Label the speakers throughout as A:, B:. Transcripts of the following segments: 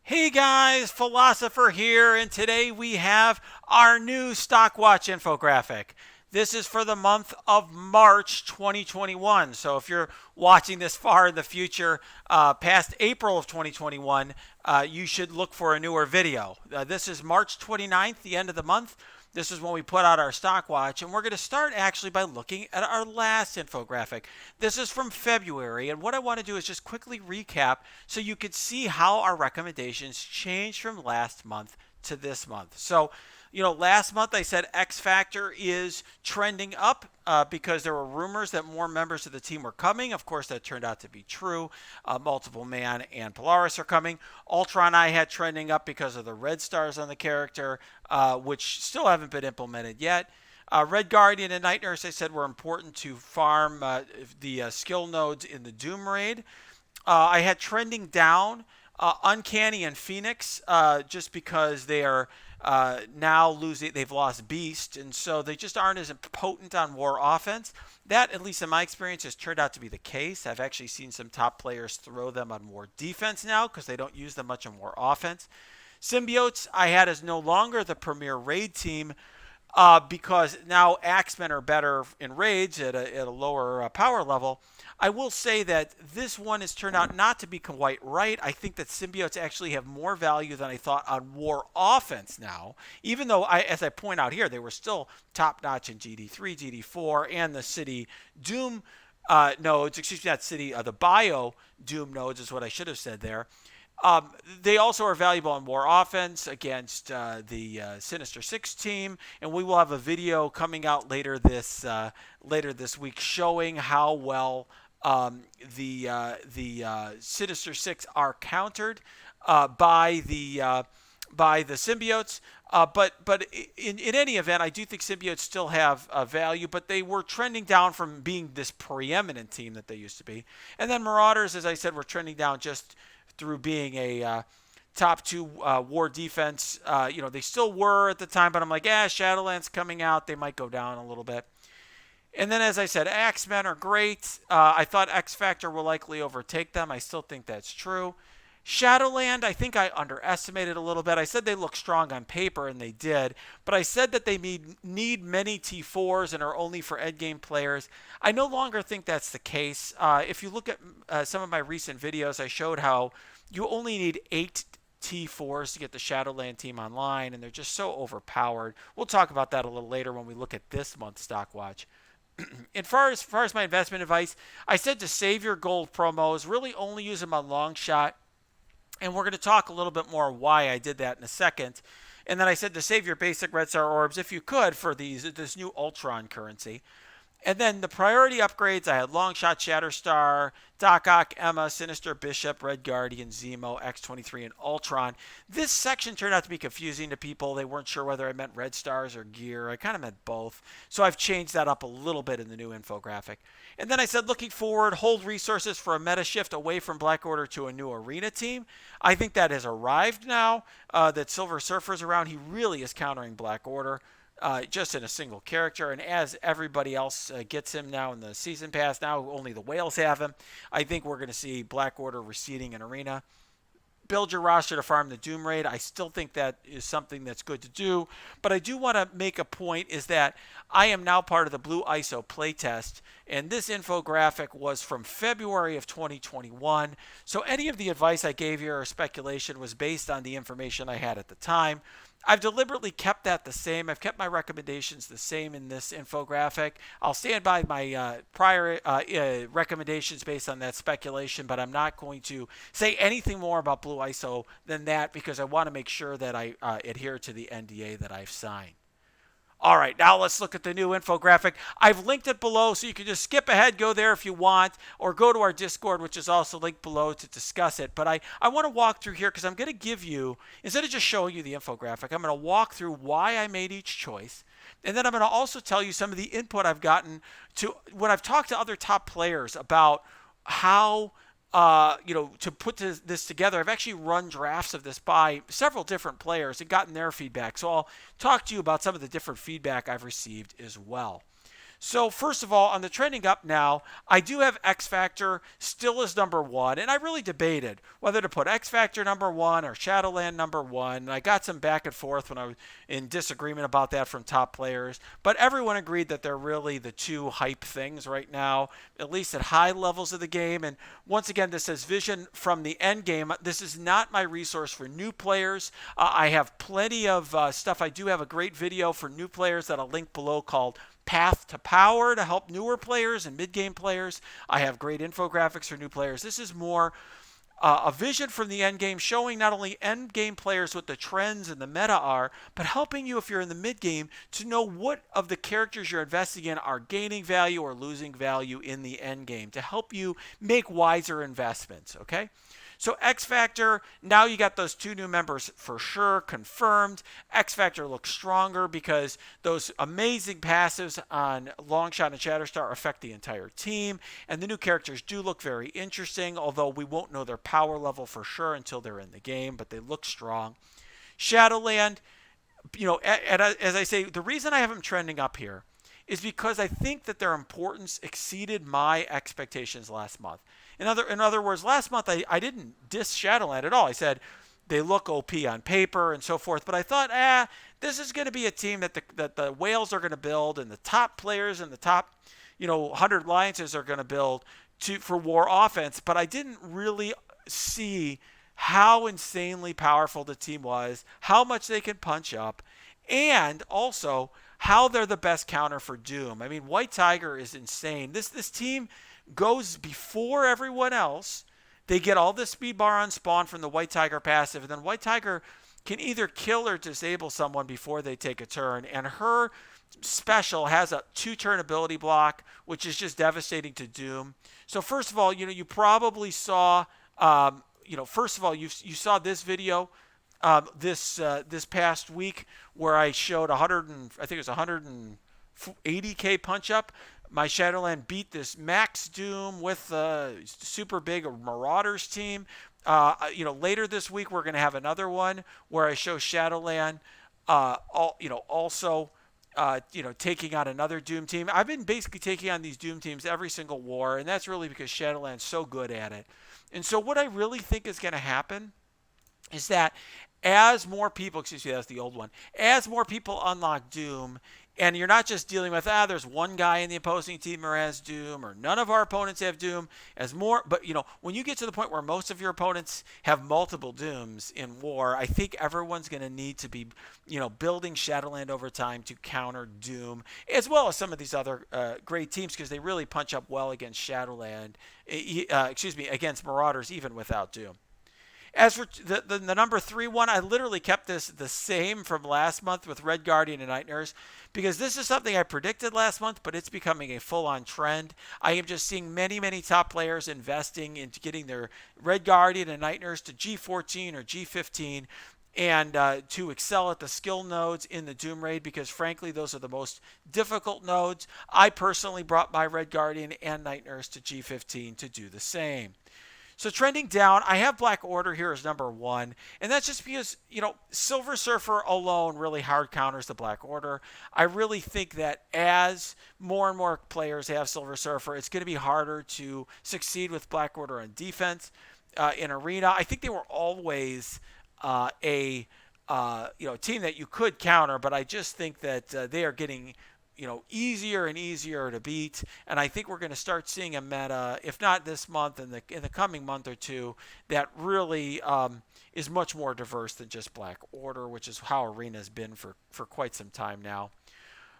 A: Hey guys, Philosopher here, and today we have our new Stockwatch infographic. This is for the month of March 2021. So if you're watching this far in the future, past April of 2021, you should look for a newer video. This is March 29th, the end of the month. This is when we put out our stock watch, and we're going to start actually by looking at our last infographic. This is from February, and what I want to do is just quickly recap so you can see how our recommendations changed from last month to this month. So, last month I said X Factor is trending up because there were rumors that more members of the team were coming. Of course, that turned out to be true. Multiple Man and Polaris are coming. Ultron I had trending up because of the red stars on the character, which still haven't been implemented yet. Red Guardian and Night Nurse I said were important to farm the skill nodes in the Doom Raid. I had trending down Uncanny and Phoenix just because they are now losing. They've lost Beast, and so they just aren't as potent on war offense. That, at least in my experience, has turned out to be the case. I've actually seen some top players throw them on war defense now because they don't use them much on war offense. Symbiotes I had as no longer the premier raid team because now Axemen are better in raids at a lower power level. I will say that this one has turned out not to be quite right. I think that symbiotes actually have more value than I thought on war offense now, even though, as I point out here, they were still top notch in GD3, GD4, and the City Doom nodes. Excuse me, not City, the Bio Doom nodes is what I should have said there. They also are valuable on war offense against the Sinister Six team, and we will have a video coming out later this week showing how well the Sinister Six are countered by the symbiotes. But in any event, I do think symbiotes still have value, but they were trending down from being this preeminent team that they used to be. And then Marauders, as I said, were trending down just through being a top two war defense. They still were at the time, but I'm like, Shadowland's coming out. They might go down a little bit. And then, as I said, Axemen are great. I thought X Factor will likely overtake them. I still think that's true. Shadowland, I think I underestimated a little bit. I said they look strong on paper, and they did. But I said that they need many T4s and are only for endgame players. I no longer think that's the case. If you look at some of my recent videos, I showed how you only need 8 T4s to get the Shadowland team online, and they're just so overpowered. We'll talk about that a little later when we look at this month's stock watch. As far as my investment advice, I said to save your gold promos, really only use them on long shot. And we're going to talk a little bit more why I did that in a second. And then I said to save your basic red star orbs if you could for this new Ultron currency. And then the priority upgrades, I had Longshot, Shatterstar, Doc Ock, Emma, Sinister, Bishop, Red Guardian, Zemo, X-23, and Ultron. This section turned out to be confusing to people. They weren't sure whether I meant red stars or gear. I kind of meant both. So I've changed that up a little bit in the new infographic. And then I said, looking forward, hold resources for a meta shift away from Black Order to a new arena team. I think that has arrived now that Silver Surfer's around. He really is countering Black Order. Just in a single character. And as everybody else gets him now in the season pass, now only the whales have him, I think we're going to see Black Order receding in arena. Build your roster to farm the Doom Raid. I still think that is something that's good to do. But I do want to make a point is that I am now part of the Blue ISO playtest. And this infographic was from February of 2021. So any of the advice I gave you or speculation was based on the information I had at the time. I've deliberately kept that the same. I've kept my recommendations the same in this infographic. I'll stand by my prior recommendations based on that speculation, but I'm not going to say anything more about Blue ISO than that because I want to make sure that I adhere to the NDA that I've signed. All right, now let's look at the new infographic. I've linked it below, so you can just skip ahead, go there if you want, or go to our Discord, which is also linked below to discuss it. But I want to walk through here because I'm going to give you, instead of just showing you the infographic, I'm going to walk through why I made each choice. And then I'm going to also tell you some of the input I've gotten to when I've talked to other top players about how to put this together. I've actually run drafts of this by several different players and gotten their feedback. So I'll talk to you about some of the different feedback I've received as well. So first of all, on the trending up now, I do have X Factor still as number one, and I really debated whether to put X Factor number one or Shadowland number one. And I got some back and forth when I was in disagreement about that from top players, but everyone agreed that they're really the two hype things right now, at least at high levels of the game. And once again, this says vision from the end game. This is not my resource for new players. I have plenty of stuff. I do have a great video for new players that I'll link below called Path to Power to help newer players and mid-game players. I have great infographics for new players. This is more a vision from the end game, showing not only end game players what the trends and the meta are, but helping you if you're in the mid game to know what of the characters you're investing in are gaining value or losing value in the end game to help you make wiser investments. Okay. So X Factor, now you got those two new members for sure confirmed. X Factor looks stronger because those amazing passives on Longshot and Shatterstar affect the entire team. And the new characters do look very interesting, although we won't know their power level for sure until they're in the game, but they look strong. Shadowland, as I say, the reason I have them trending up here is because I think that their importance exceeded my expectations last month. In other words, last month I didn't diss Shadowland at all. I said they look OP on paper and so forth, but I thought, this is going to be a team that the whales are going to build, and the top players and the top, 100 alliances are going to build for war offense. But I didn't really see how insanely powerful the team was, how much they can punch up, and also how they're the best counter for Doom. I mean, White Tiger is insane. This team goes before everyone else. They get all the speed bar on spawn from the White Tiger passive, and then White Tiger can either kill or disable someone before they take a turn. And her special has a 2-turn ability block, which is just devastating to Doom. So first of all, you probably saw, first of all, you saw this video this past week where I showed 180k punch up. My Shadowland beat this Max Doom with a super big Marauders team. Later this week we're going to have another one where I show Shadowland, also taking on another Doom team. I've been basically taking on these Doom teams every single war, and that's really because Shadowland's so good at it. And so what I really think is going to happen is that as more people, that's the old one, as more people unlock Doom, and you're not just dealing with, there's one guy in the opposing team who has Doom, or none of our opponents have Doom, but when you get to the point where most of your opponents have multiple Dooms in war, I think everyone's going to need to be, building Shadowland over time to counter Doom, as well as some of these other great teams, because they really punch up well against Shadowland, against Marauders, even without Doom. As for the number 3 one, I literally kept this the same from last month with Red Guardian and Night Nurse, because this is something I predicted last month, but it's becoming a full-on trend. I am just seeing many, many top players investing into getting their Red Guardian and Night Nurse to G14 or G15 and to excel at the skill nodes in the Doom Raid, because frankly, those are the most difficult nodes. I personally brought my Red Guardian and Night Nurse to G15 to do the same. So trending down, I have Black Order here as number 1, and that's just because, Silver Surfer alone really hard counters the Black Order. I really think that as more and more players have Silver Surfer, it's going to be harder to succeed with Black Order on defense in Arena. I think they were always a team that you could counter, but I just think that they are getting easier and easier to beat, and I think we're going to start seeing a meta, if not this month, in the coming month or two, that really is much more diverse than just Black Order, which is how Arena has been for quite some time now.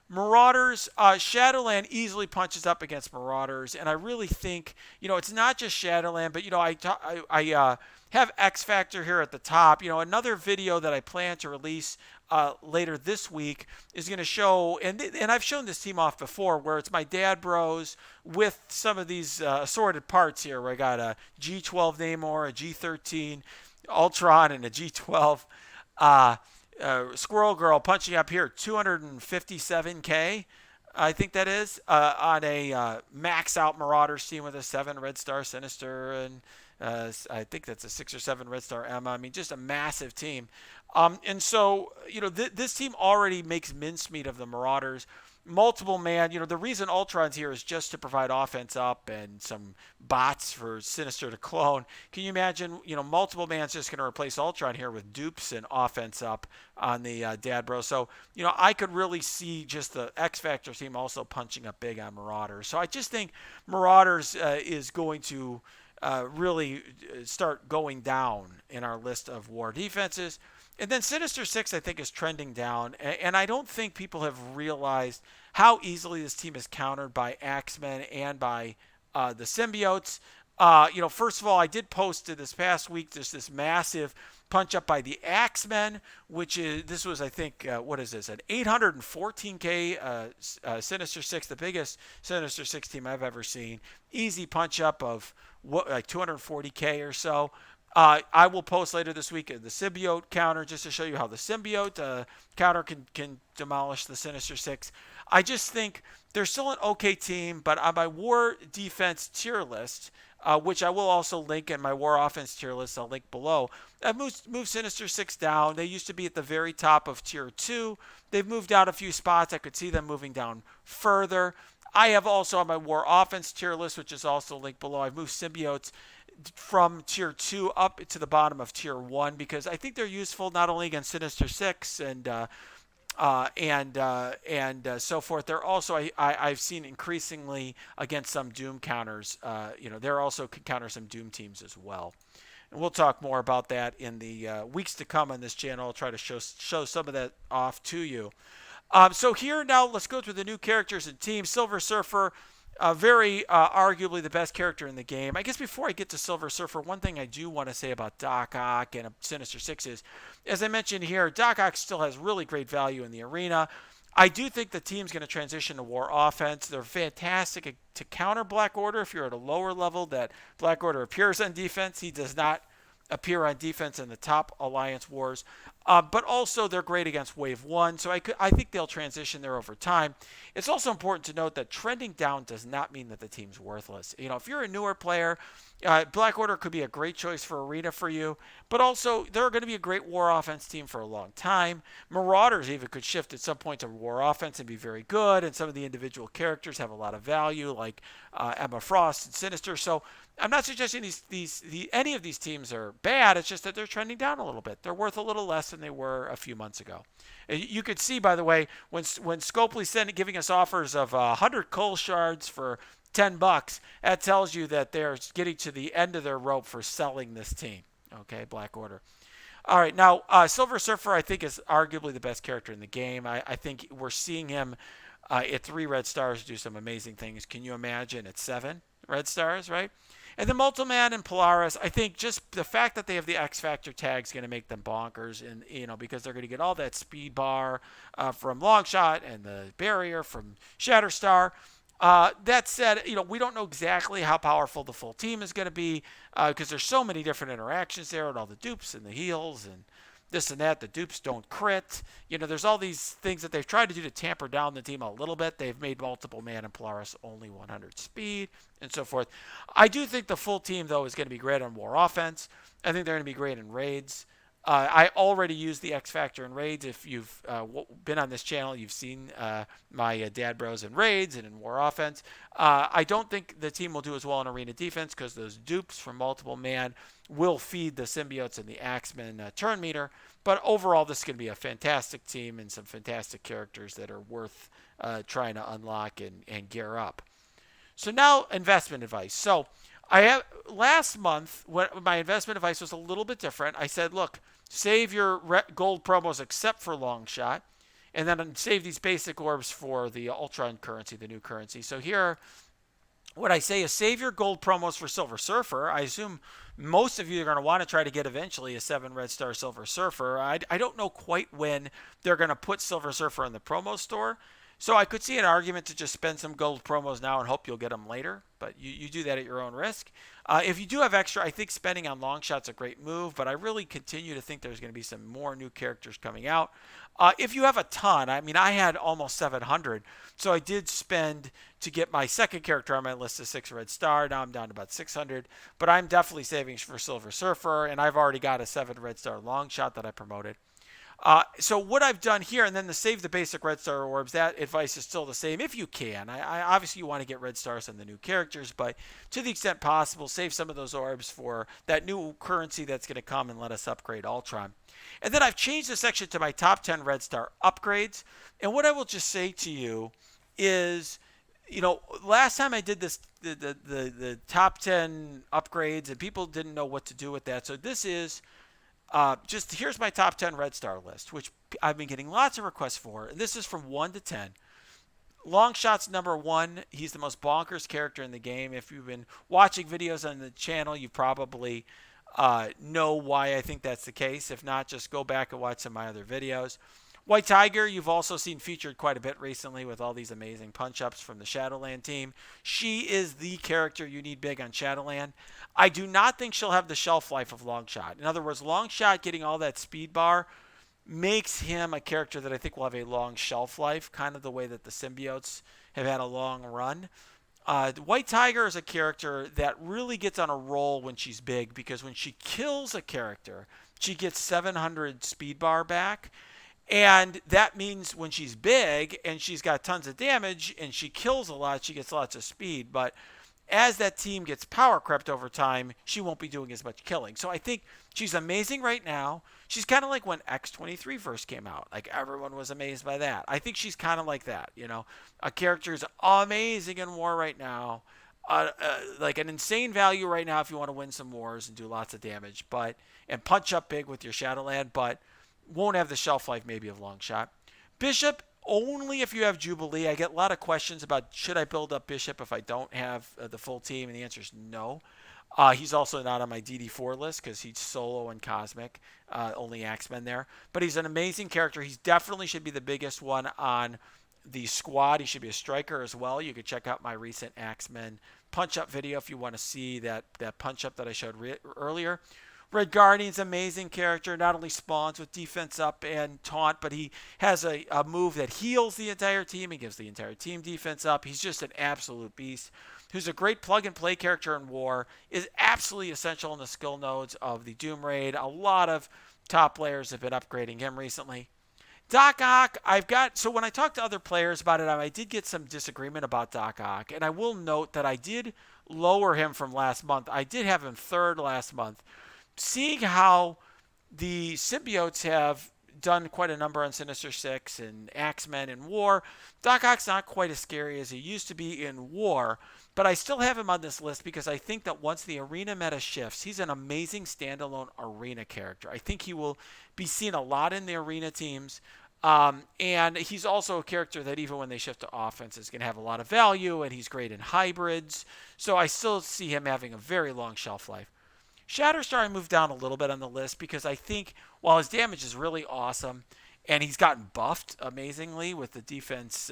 A: Marauders, Shadowland easily punches up against Marauders, and I really think, it's not just Shadowland, but, I have X Factor here at the top. Another video that I plan to release later this week is going to show, and I've shown this team off before, where it's my dad bros with some of these assorted parts here, where I got a G12 Namor, a G13 Ultron, and a G12 Squirrel Girl punching up here, 257k, I think that is, on a max out Marauders team with a 7 Red Star Sinister, and I think that's a 6 or 7 Red Star Emma. I mean, just a massive team. And so, this team already makes mincemeat of the Marauders. multiple man, the reason Ultron's here is just to provide offense up and some bots for Sinister to clone. Can you imagine, multiple man's just going to replace Ultron here with dupes and offense up on the Dad Bro. So, I could really see just the X Factor team also punching up big on Marauders. So I just think Marauders is going to really start going down in our list of war defenses. And then Sinister Six, I think, is trending down. And I don't think people have realized how easily this team is countered by Axemen and by the Symbiotes. First of all, I did post this past week this massive punch up by the Axemen, this was, I think, what is this, an 814K Sinister Six, the biggest Sinister Six team I've ever seen. Easy punch up of like 240K or so. I will post later this week the symbiote counter just to show you how the symbiote counter can demolish the Sinister Six. I just think they're still an okay team, but on my war defense tier list, which I will also link in my war offense tier list, I'll link below, I've moved Sinister Six down. They used to be at the very top of tier 2. They've moved out a few spots. I could see them moving down further. I have also on my war offense tier list, which is also linked below, I've moved symbiotes from tier 2 up to the bottom of tier 1 because I think they're useful not only against Sinister Six and so forth. They're also I've seen increasingly against some Doom counters. They're also can counter some Doom teams as well. And we'll talk more about that in the weeks to come on this channel. I'll try to show some of that off to you. So here now, let's go through the new characters and teams. Silver Surfer. Very arguably the best character in the game. I guess before I get to Silver Surfer, one thing I do want to say about Doc Ock and Sinister Six is, as I mentioned here, Doc Ock still has really great value in the arena. I do think the team's going to transition to war offense. They're fantastic to counter Black Order if you're at a lower level that Black Order appears on defense. He does not appear on defense in the top Alliance wars. But also they're great against Wave 1, so I think they'll transition there over time. It's also important to note that trending down does not mean that the team's worthless. If you're a newer player, Black Order could be a great choice for Arena for you, but also they're going to be a great war offense team for a long time. Marauders even could shift at some point to war offense and be very good, and some of the individual characters have a lot of value, like Emma Frost and Sinister. So I'm not suggesting any of these teams are bad. It's just that they're trending down a little bit. They're worth a little less than they were a few months ago. You could see, by the way, when Scopely's giving us offers of 100 coal shards for $10, that tells you that they're getting to the end of their rope for selling this team. Okay, Black Order. All right, now Silver Surfer I think is arguably the best character in the game. I think we're seeing him at 3 red stars do some amazing things. Can you imagine at 7 red stars, right? And the Multiman and Polaris, I think just the fact that they have the X Factor tag is going to make them bonkers, and because they're going to get all that speed bar from Longshot and the barrier from Shatterstar. That said, we don't know exactly how powerful the full team is going to be because there's so many different interactions there and all the dupes and the heals and this and that. The dupes don't crit. There's all these things that they've tried to do to tamper down the team a little bit. They've made Multiple Man and Polaris only 100 speed and so forth. I do think the full team, though, is going to be great on war offense. I think they're going to be great in raids. I already use the X Factor in raids. If you've been on this channel, you've seen my Dad Bros in raids and in war offense. I don't think the team will do as well in arena defense because those dupes from Multiple Man will feed the Symbiotes and the Axemen turn meter. But overall, this is going to be a fantastic team and some fantastic characters that are worth trying to unlock and gear up. So now investment advice. So last month, when my investment advice was a little bit different, I said, look, save your gold promos except for Longshot, and then save these basic orbs for the Ultron currency, the new currency. So here, what I say is save your gold promos for Silver Surfer. I assume most of you are going to want to try to get eventually a 7 red star Silver Surfer. I don't know quite when they're going to put Silver Surfer in the promo store. So I could see an argument to just spend some gold promos now and hope you'll get them later, but you do that at your own risk. If you do have extra, I think spending on Longshot's a great move, but I really continue to think there's going to be some more new characters coming out. If you have a ton, I had almost 700, so I did spend to get my second character on my list of 6 red star. Now I'm down to about 600, but I'm definitely saving for Silver Surfer, and I've already got a 7 red star Longshot that I promoted. So what I've done here, and then to save the basic red star orbs, that advice is still the same if you can. Obviously you want to get red stars on the new characters, but to the extent possible, save some of those orbs for that new currency that's going to come and let us upgrade Ultron. And then I've changed the section to my top 10 red star upgrades. And what I will just say to you is, last time I did this, the top 10 upgrades, and people didn't know what to do with that. So this is just here's my top 10 red star list, which I've been getting lots of requests for. And this is from 1 to 10. Longshot's number 1. He's the most bonkers character in the game. If you've been watching videos on the channel, you probably know why I think that's the case. If not, just go back and watch some of my other videos. White Tiger, you've also seen featured quite a bit recently with all these amazing punch-ups from the Shadowland team. She is the character you need big on Shadowland. I do not think she'll have the shelf life of Longshot. In other words, Longshot getting all that speed bar makes him a character that I think will have a long shelf life, kind of the way that the Symbiotes have had a long run. White Tiger is a character that really gets on a roll when she's big, because when she kills a character, she gets 700 speed bar back. And that means when she's big and she's got tons of damage and she kills a lot, she gets lots of speed. But as that team gets power crept over time, she won't be doing as much killing. So I think she's amazing right now. She's kind of like when X-23 first came out. Like, everyone was amazed by that. I think she's kind of like that. A character is amazing in war right now. Like an insane value right now if you want to win some wars and do lots of damage, and punch up big with your Shadowland, but won't have the shelf life maybe of Longshot. Bishop, only if you have Jubilee. I get a lot of questions about should I build up Bishop if I don't have the full team, and the answer is no. He's also not on my DD4 list because he's solo and cosmic, only Axemen there. But he's an amazing character. He definitely should be the biggest one on the squad. He should be a striker as well. You could check out my recent Axemen punch-up video if you want to see that punch-up that I showed earlier. Red Guardian's amazing character. Not only spawns with defense up and taunt, but he has a move that heals the entire team. He gives the entire team defense up. He's just an absolute beast. Who's a great plug-and-play character in war. Is absolutely essential in the skill nodes of the Doom Raid. A lot of top players have been upgrading him recently. Doc Ock, so when I talked to other players about it, I did get some disagreement about Doc Ock. And I will note that I did lower him from last month. I did have him third last month. Seeing how the Symbiotes have done quite a number on Sinister Six and Axemen in war, Doc Ock's not quite as scary as he used to be in war, but I still have him on this list because I think that once the arena meta shifts, he's an amazing standalone arena character. I think he will be seen a lot in the arena teams, and he's also a character that even when they shift to offense is going to have a lot of value, and he's great in hybrids, so I still see him having a very long shelf life. Shatterstar I moved down a little bit on the list because I think while his damage is really awesome and he's gotten buffed amazingly with the defense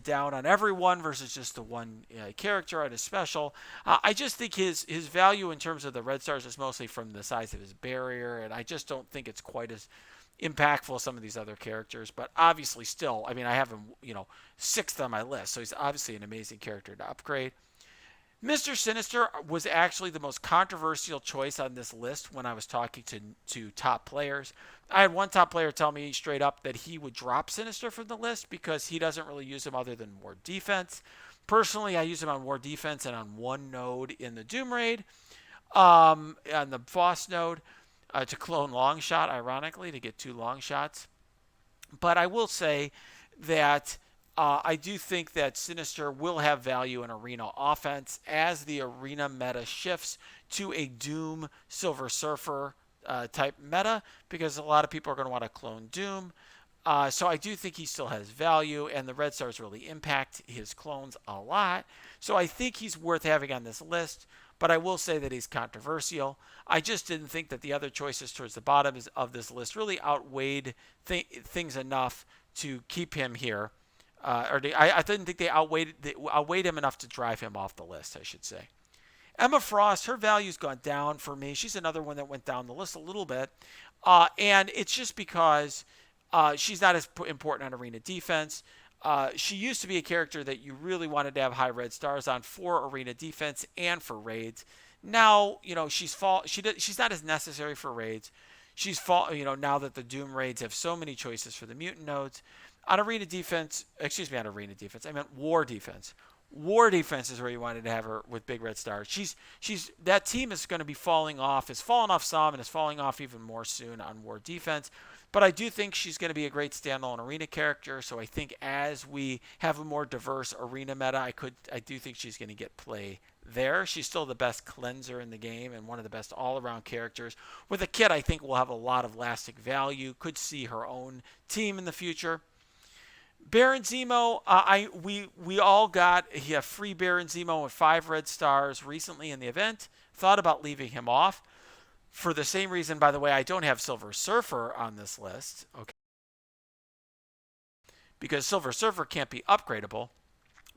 A: down on everyone versus just the one character on his special, I just think his value in terms of the red stars is mostly from the size of his barrier, and I just don't think it's quite as impactful as some of these other characters. But obviously still, I have him, sixth on my list, so he's obviously an amazing character to upgrade. Mr. Sinister was actually the most controversial choice on this list when I was talking to top players. I had one top player tell me straight up that he would drop Sinister from the list because he doesn't really use him other than war defense. Personally, I use him on war defense and on one node in the Doom Raid, on the Boss node, to clone Longshot, ironically, to get 2 long shots. But I will say that I do think that Sinister will have value in arena offense as the arena meta shifts to a Doom Silver Surfer type meta, because a lot of people are going to want to clone Doom. So I do think he still has value, and the red stars really impact his clones a lot. So I think he's worth having on this list, but I will say that he's controversial. I just didn't think that the other choices towards the bottom of this list really outweighed things enough to keep him here. I didn't think they outweighed him enough to drive him off the list, I should say. Emma Frost, her value's gone down for me. She's another one that went down the list a little bit. And it's just because she's not as important on arena defense. She used to be a character that you really wanted to have high red stars on for arena defense and for raids. Now, she's not as necessary for raids. now that the Doom raids have so many choices for the mutant nodes. On arena defense, excuse me, on arena defense, I meant war defense. War defense is where you wanted to have her with big red stars. She's that team is going to be falling off. Is falling off some and is falling off even more soon on war defense. But I do think she's going to be a great standalone arena character. So I think as we have a more diverse arena meta, I do think she's going to get play there. She's still the best cleanser in the game and one of the best all-around characters. With a kit, I think will have a lot of lasting value. Could see her own team in the future. Baron Zemo, we all got a free Baron Zemo with 5 red stars recently in the event. Thought about leaving him off. For the same reason, by the way, I don't have Silver Surfer on this list. Okay. Because Silver Surfer can't be upgradable.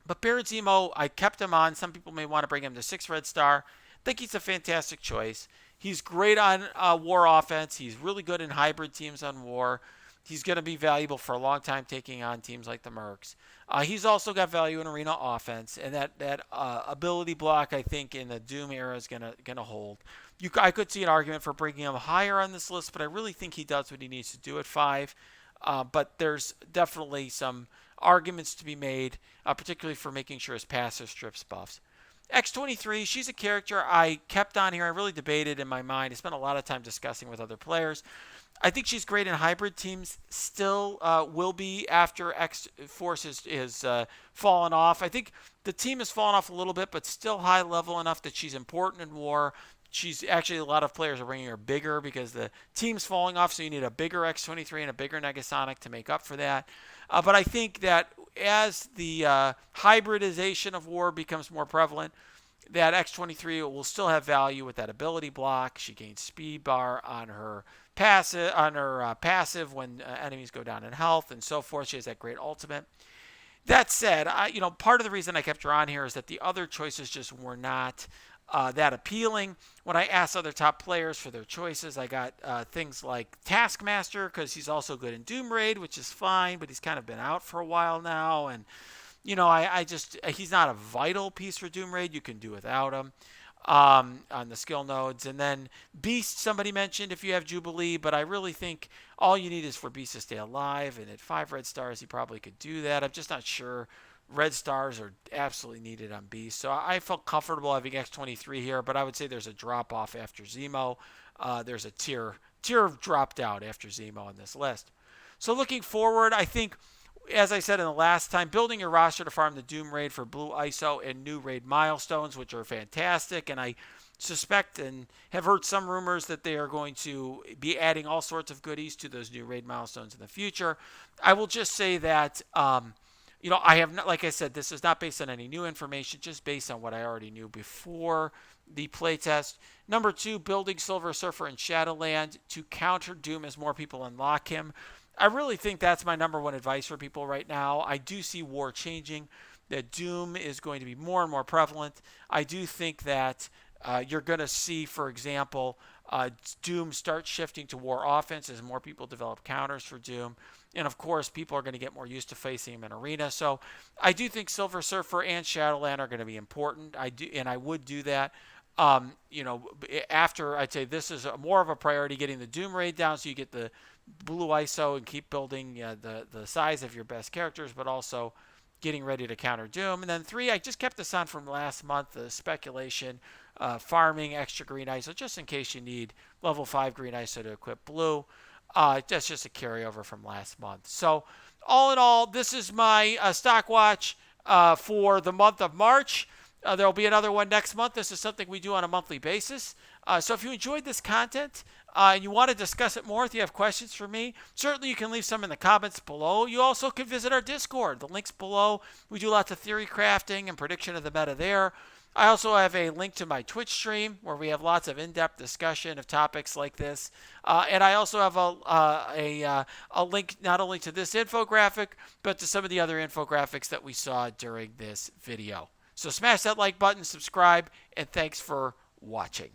A: But Baron Zemo, I kept him on. Some people may want to bring him to 6 red star. I think he's a fantastic choice. He's great on war offense. He's really good in hybrid teams on war. He's going to be valuable for a long time taking on teams like the Mercs. He's also got value in arena offense, and that ability block, I think, in the Doom era is gonna hold. I could see an argument for bringing him higher on this list, but I really think he does what he needs to do at 5. But there's definitely some arguments to be made, particularly for making sure his passive strips buffs. X-23, she's a character I kept on here. I really debated in my mind. I spent a lot of time discussing with other players. I think she's great in hybrid teams. Still will be after X-Force is fallen off. I think the team has fallen off a little bit, but still high level enough that she's important in war. She's actually, a lot of players are bringing her bigger because the team's falling off, so you need a bigger X-23 and a bigger Negasonic to make up for that. But I think that as the hybridization of war becomes more prevalent, that X-23 will still have value with that ability block. She gains speed bar on her passive when enemies go down in health and so forth. She has that great ultimate. That said, part of the reason I kept her on here is that the other choices just were not that appealing. When I asked other top players for their choices, I got things like Taskmaster, because he's also good in Doom Raid, which is fine, but he's kind of been out for a while now, and he's not a vital piece for Doom Raid. You can do without him on the skill nodes. And then Beast, somebody mentioned if you have Jubilee, but I really think all you need is for Beast to stay alive, and at 5 red stars, he probably could do that. I'm just not sure red stars are absolutely needed on Beast. So I felt comfortable having X-23 here, but I would say there's a drop-off after Zemo. There's a tier dropped out after Zemo on this list. So looking forward, I think, as I said in the last time, building your roster to farm the Doom Raid for Blue ISO and new raid milestones, which are fantastic, and I suspect and have heard some rumors that they are going to be adding all sorts of goodies to those new raid milestones in the future. I will just say that I have not, like I said, this is not based on any new information, just based on what I already knew before the playtest. Number 2, building Silver Surfer in Shadowland to counter Doom as more people unlock him. I really think that's my number 1 advice for people right now. I do see war changing, that Doom is going to be more and more prevalent. I do think that you're going to see, for example, Doom start shifting to war offense as more people develop counters for Doom. And of course, people are going to get more used to facing him in arena. So I do think Silver Surfer and Shadowland are going to be important. I would do that. After I'd say this is more of a priority, getting the Doom Raid down so you get the Blue ISO and keep building the size of your best characters, but also getting ready to counter Doom. And then 3, I just kept this on from last month, the speculation, farming extra green ISO, just in case you need level 5 green ISO to equip Blue. That's just a carryover from last month. So all in all, this is my stock watch for the month of March. There will be another one next month. This is something we do on a monthly basis. So if you enjoyed this content and you want to discuss it more, if you have questions for me, certainly you can leave some in the comments below. You also can visit our Discord. The link's below. We do lots of theory crafting and prediction of the meta there. I also have a link to my Twitch stream where we have lots of in-depth discussion of topics like this. And I also have a link not only to this infographic, but to some of the other infographics that we saw during this video. So smash that like button, subscribe, and thanks for watching.